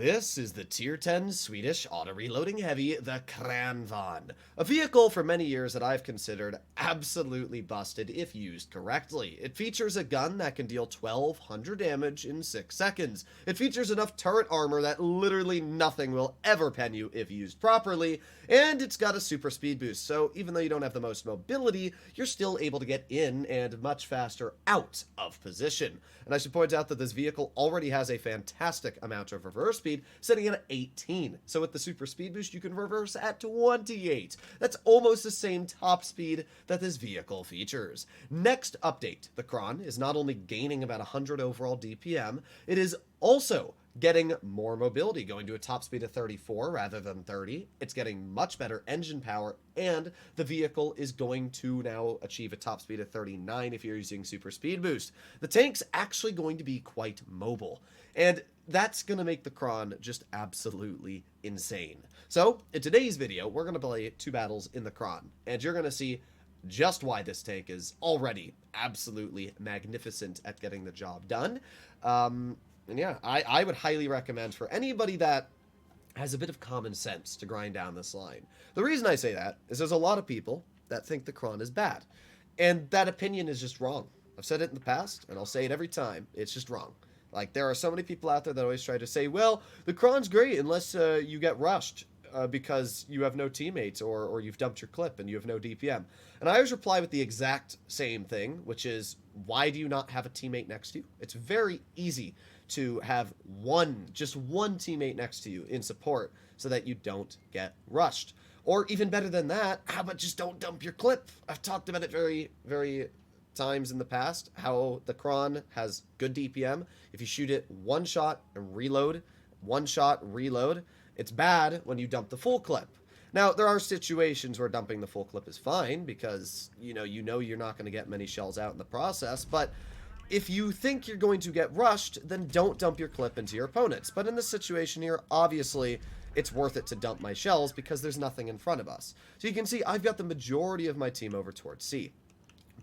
This is the Tier 10 Swedish auto-reloading heavy, the Kranvagn. A vehicle for many years that I've considered absolutely busted if used correctly. It features a gun that can deal 1200 damage in 6 seconds. It features enough turret armor that literally nothing will ever pen you if used properly. And it's got a super speed boost, so even though you don't have the most mobility, you're still able to get in and much faster out of position. And I should point out that this vehicle already has a fantastic amount of reverse speed, sitting at 18. So with the super speed boost, you can reverse at 28. That's almost the same top speed that this vehicle features. Next update, the Kran is not only gaining about 100 overall DPM, it is also getting more mobility, going to a top speed of 34 rather than 30. It's getting much better engine power, and the vehicle is going to now achieve a top speed of 39 if you're using super speed boost. The tank's actually going to be quite mobile, and that's going to make the Kran just absolutely insane. So in today's video, we're going to play 2 battles in the Kran, and you're going to see just why this tank is already absolutely magnificent at getting the job done. And yeah, I would highly recommend for anybody that has a bit of common sense to grind down this line. The reason I say that is there's a lot of people that think the Kran is bad. And that opinion is just wrong. I've said it in the past, and I'll say it every time. It's just wrong. Like, there are so many people out there that always try to say, well, the Kran's great unless you get rushed because you have no teammates or you've dumped your clip and you have no DPM. And I always reply with the exact same thing, which is, why do you not have a teammate next to you? It's very easy to have just one teammate next to you in support so that you don't get rushed. Or even better than that, how about just don't dump your clip? I've talked about it very times in the past, how the Kran has good DPM. If you shoot it one shot and reload, one shot, reload, it's bad when you dump the full clip. Now, there are situations where dumping the full clip is fine because, you know you're not going to get many shells out in the process, but if you think you're going to get rushed, then don't dump your clip into your opponents. But in this situation here, obviously, it's worth it to dump my shells because there's nothing in front of us. So you can see I've got the majority of my team over towards C.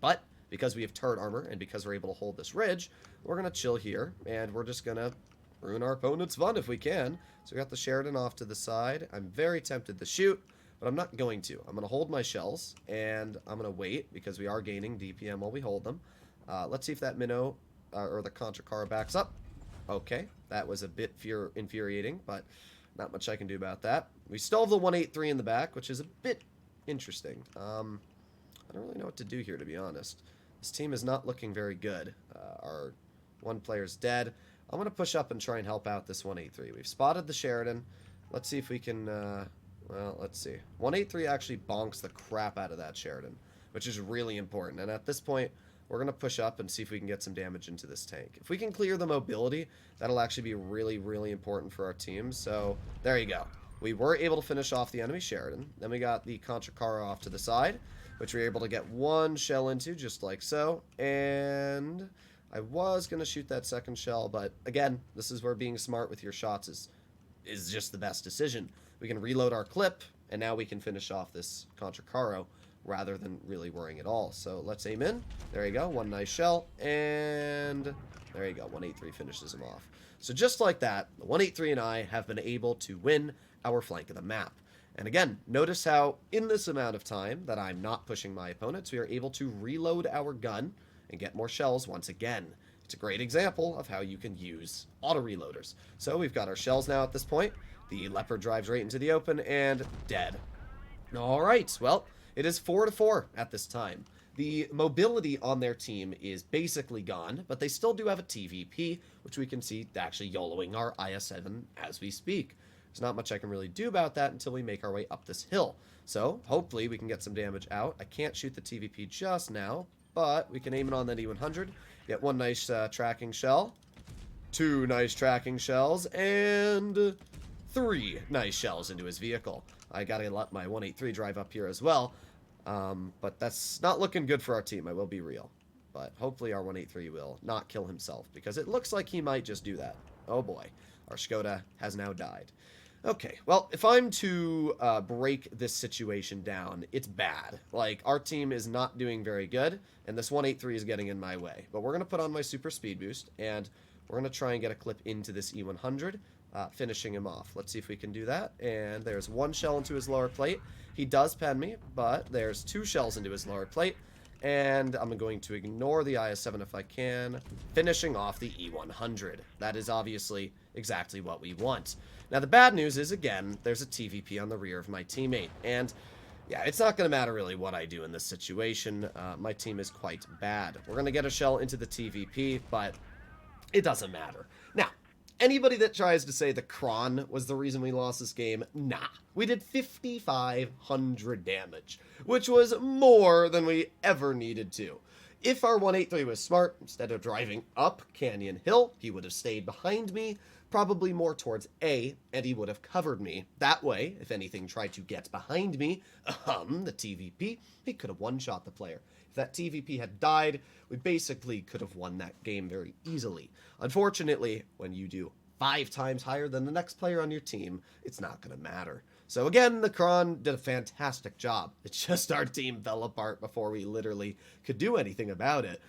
But because we have turret armor and because we're able to hold this ridge, we're going to chill here, and we're just going to ruin our opponent's fun if we can. So we got the Sheridan off to the side. I'm very tempted to shoot, but I'm not going to. I'm going to hold my shells, and I'm going to wait because we are gaining DPM while we hold them. Let's see if that minnow or the Contra Cara backs up. Okay, that was a bit infuriating, but not much I can do about that. We still have the 183 in the back, which is a bit interesting. I don't really know what to do here, to be honest. This team is not looking very good. Our one player's dead. I'm going to push up and try and help out this 183. We've spotted the Sheridan. Let's see if we can, well, let's see. 183 actually bonks the crap out of that Sheridan, which is really important. And at this point, we're going to push up and see if we can get some damage into this tank. If we can clear the mobility, that'll actually be really important for our team. So, there you go. We were able to finish off the enemy Sheridan. Then we got the Contra Cara off to the side, which we were able to get one shell into, just like so. And I was going to shoot that second shell, but again, this is where being smart with your shots is just the best decision. We can reload our clip, and now we can finish off this Contra Cara rather than really worrying at all. So let's aim in. There you go. One nice shell. And there you go. 183 finishes him off. So just like that, the 183 and I have been able to win our flank of the map. And again, notice how in this amount of time that I'm not pushing my opponents, we are able to reload our gun and get more shells once again. It's a great example of how you can use auto reloaders. So we've got our shells now at this point. The Leopard drives right into the open and dead. All right, well, it is 4-4 at this time. The mobility on their team is basically gone, but they still do have a TVP, which we can see actually YOLOing our IS-7 as we speak. There's not much I can really do about that until we make our way up this hill. So hopefully we can get some damage out. I can't shoot the TVP just now, but we can aim it on that E100. Get one nice tracking shell, 2 nice tracking shells, and 3 nice shells into his vehicle. I gotta let my 183 drive up here as well. But that's not looking good for our team, I will be real. But hopefully our 183 will not kill himself, because it looks like he might just do that. Oh boy, our Skoda has now died. Okay, well, if I'm to break this situation down, it's bad. Like, our team is not doing very good, and this 183 is getting in my way. But we're going to put on my super speed boost, and we're going to try and get a clip into this E100. finishing him off. Let's see if we can do that. And there's one shell into his lower plate. He does pen me, but there's 2 shells into his lower plate. And I'm going to ignore the IS-7 if I can, finishing off the E-100. That is obviously exactly what we want. Now, the bad news is, again, there's a TVP on the rear of my teammate. And, yeah, it's not going to matter really what I do in this situation. My team is quite bad. We're going to get a shell into the TVP, but it doesn't matter. Now, anybody that tries to say the Kran was the reason we lost this game, nah. We did 5,500 damage, which was more than we ever needed to. If our 183 was smart, instead of driving up Canyon Hill, he would have stayed behind me, probably more towards A, and he would have covered me. That way, if anything tried to get behind me, the TVP, he could have one-shot the player. If that TVP had died, we basically could have won that game very easily. Unfortunately, when you do 5 times higher than the next player on your team, it's not going to matter. So again, the Kran did a fantastic job. It's just our team fell apart before we literally could do anything about it.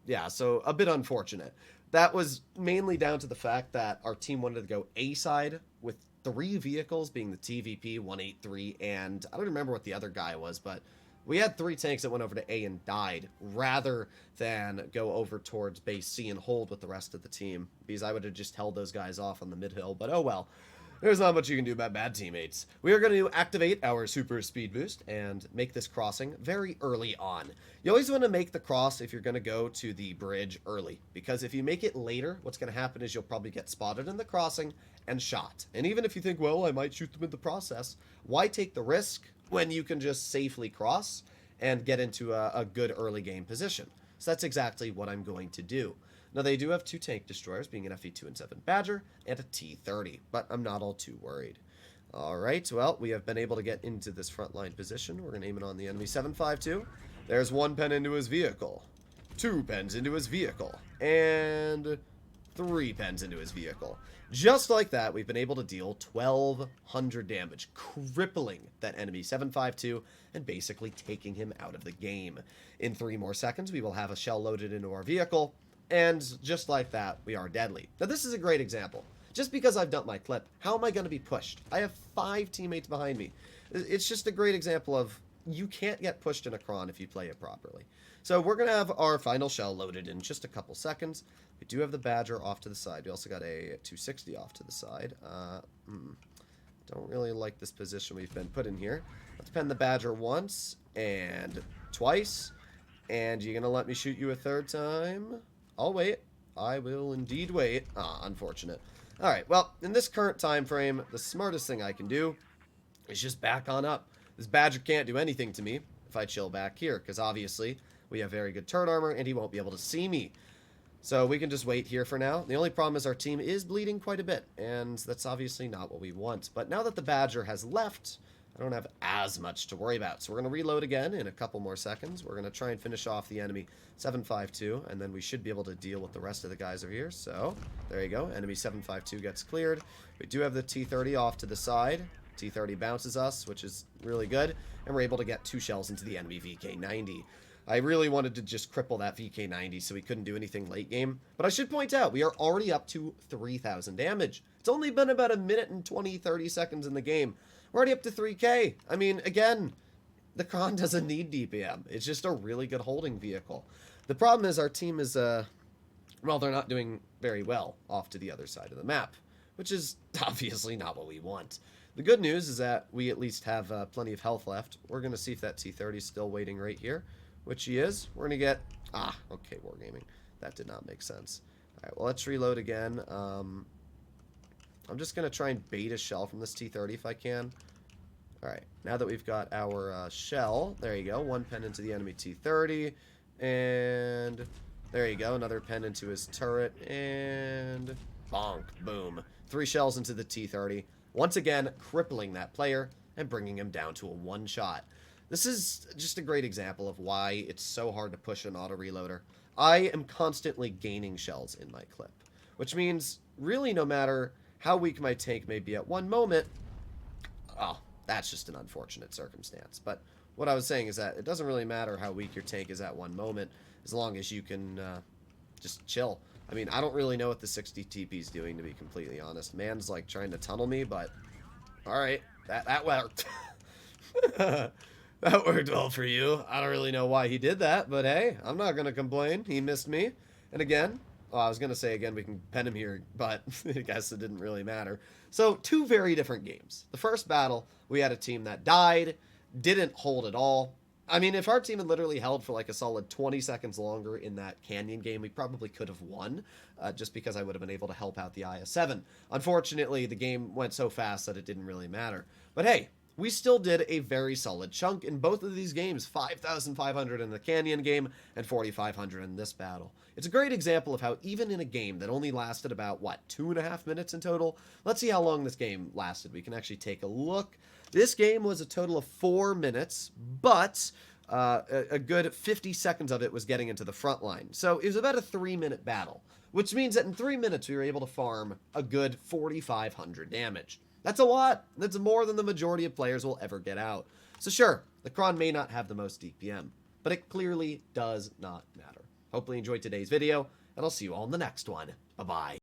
Yeah, so a bit unfortunate. That was mainly down to the fact that our team wanted to go A side with 3 vehicles, being the TVP, 183, and I don't remember what the other guy was, but we had 3 tanks that went over to A and died, rather than go over towards base C and hold with the rest of the team, because I would have just held those guys off on the mid-hill, but oh well. There's not much you can do about bad teammates. We are going to activate our super speed boost and make this crossing very early on. You always want to make the cross if you're going to go to the bridge early, because if you make it later, what's going to happen is you'll probably get spotted in the crossing and shot. And even if you think, well, I might shoot them in the process, why take the risk when you can just safely cross and get into a good early game position? So that's exactly what I'm going to do. Now, they do have 2 tank destroyers, being an FE-217 Badger and a T-30, but I'm not all too worried. All right, well, we have been able to get into this front line position. We're going to aim it on the enemy 752. There's 1 pen into his vehicle, 2 pens into his vehicle, and 3 pens into his vehicle. Just like that, we've been able to deal 1,200 damage, crippling that enemy 752 and basically taking him out of the game. In 3 more seconds, we will have a shell loaded into our vehicle, and just like that, we are deadly. Now, this is a great example. Just because I've dumped my clip, how am I going to be pushed? I have 5 teammates behind me. It's just a great example of you can't get pushed in a Kran if you play it properly. So we're going to have our final shell loaded in just a couple seconds. We do have the Badger off to the side. We also got a 260 off to the side. Don't really like this position we've been put in here. Let's pen the Badger once and twice. And you're going to let me shoot you a 3rd time? I'll wait. I will indeed wait. Unfortunate. Alright, well, in this current time frame, the smartest thing I can do is just back on up. This Badger can't do anything to me if I chill back here, because obviously we have very good turret armor, and he won't be able to see me. So we can just wait here for now. The only problem is our team is bleeding quite a bit, and that's obviously not what we want. But now that the Badger has left, I don't have as much to worry about. So we're going to reload again in a couple more seconds. We're going to try and finish off the enemy 752, and then we should be able to deal with the rest of the guys over here. So there you go. Enemy 752 gets cleared. We do have the T-30 off to the side. T-30 bounces us, which is really good, and we're able to get 2 shells into the enemy VK-90. I really wanted to just cripple that VK-90 so he couldn't do anything late game. But I should point out, we are already up to 3,000 damage. It's only been about a minute and 20, 30 seconds in the game. We're already up to 3K. I mean, again, the Kran doesn't need DPM. It's just a really good holding vehicle. The problem is our team is, well, they're not doing very well off to the other side of the map, which is obviously not what we want. The good news is that we at least have plenty of health left. We're going to see if that T-30 is still waiting right here, which he is. We're going to get... okay, Wargaming. That did not make sense. All right, well, let's reload again. I'm just going to try and bait a shell from this T-30 if I can. Alright, now that we've got our shell, there you go, 1 pen into the enemy T-30, and there you go, another pen into his turret, and bonk, boom. 3 shells into the T-30, once again crippling that player and bringing him down to a 1-shot. This is just a great example of why it's so hard to push an auto-reloader. I am constantly gaining shells in my clip, which means really no matter how weak my tank may be at one moment, that's just an unfortunate circumstance. But what I was saying is that it doesn't really matter how weak your tank is at one moment, as long as you can just chill. I mean, I don't really know what the 60 TP is doing, to be completely honest. Man's, like, trying to tunnel me, but... Alright, that worked. That worked well for you. I don't really know why he did that, but hey, I'm not going to complain. He missed me. And again, well, I was going to say again, we can pen him here, but I guess it didn't really matter. So, two very different games. The first battle, we had a team that died, didn't hold at all. I mean, if our team had literally held for like a solid 20 seconds longer in that Canyon game, we probably could have won, just because I would have been able to help out the IS-7. Unfortunately, the game went so fast that it didn't really matter. But hey, we still did a very solid chunk in both of these games, 5,500 in the Canyon game and 4,500 in this battle. It's a great example of how even in a game that only lasted about, what, 2.5 minutes in total? Let's see how long this game lasted. We can actually take a look. This game was a total of 4 minutes, but a good 50 seconds of it was getting into the front line. So it was about a 3-minute battle, which means that in 3 minutes we were able to farm a good 4,500 damage. That's a lot. That's more than the majority of players will ever get out. So sure, the Kron may not have the most DPM, but it clearly does not matter. Hopefully you enjoyed today's video, and I'll see you all in the next one. Bye-bye.